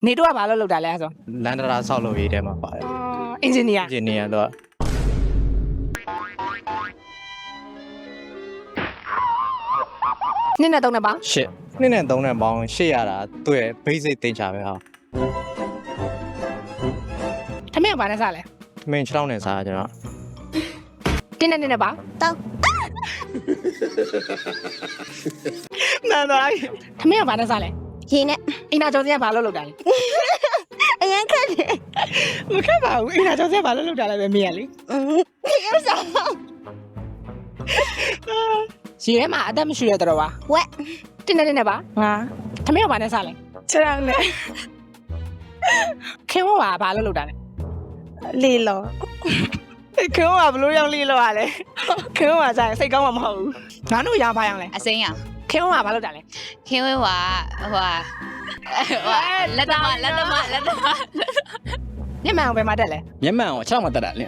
နေတော့ကဘာလို့လုပ်တာလဲဆို လန်ဒရာဆောက်လုပ်ရေးထဲမှာပါတယ် အင်ဂျင်နီယာ ဂျင်နီယာတော့ နှစ်နဲ့သုံးနဲ့ပါ ရှစ်နှစ်နဲ့သုံးနဲ့ပေါင်းရှစ်ရတာသူ့ရဲ့ basic သင်ချာပဲဟာ ထမင်းကဘာနဲ့စားလဲ မင်း6လောက်နဲ့စားတာကျွန်တော် တင်းနဲ့နဲ့ပါတောင်းနားတော့ထမင်းကဘာနဲ့စားလဲ ရေနဲ့ အင်နာကျော်စရာဘာလို့လုပ်တာလဲ အရင်ခက်တယ် မခက်ပါဘူးအင်နာကျော်စရာဘာလို့လုပ်တာလဲပဲမေးရလေ ရုပ်ဆောင် ရေထဲမှာအသက်မရှိရတော့ပါ ဝက် တင်းနဲ့ပါ ငါ ထမင်းကဘာနဲ့စားလဲ ခြေထောက်နဲ့ ခင်ဝကဘာလို့လုပ်တာလဲ လေလော ခင်ဝကဘလို့ရောက်လေးလောက်ရလဲခင်ဝကကြာစိတ်ကောင်းမှာမဟုတ်ဘူးငါတို့ရပါအောင်လဲ အစိမ်းရ ခင်ဝကဘာလုပ်တာလဲ ခင်းဝဲဝါဟိုလက်တမ မျက်မှန်အောင်ပဲမတက်လဲ မျက်မှန်ကို6မှာတက်တာလေ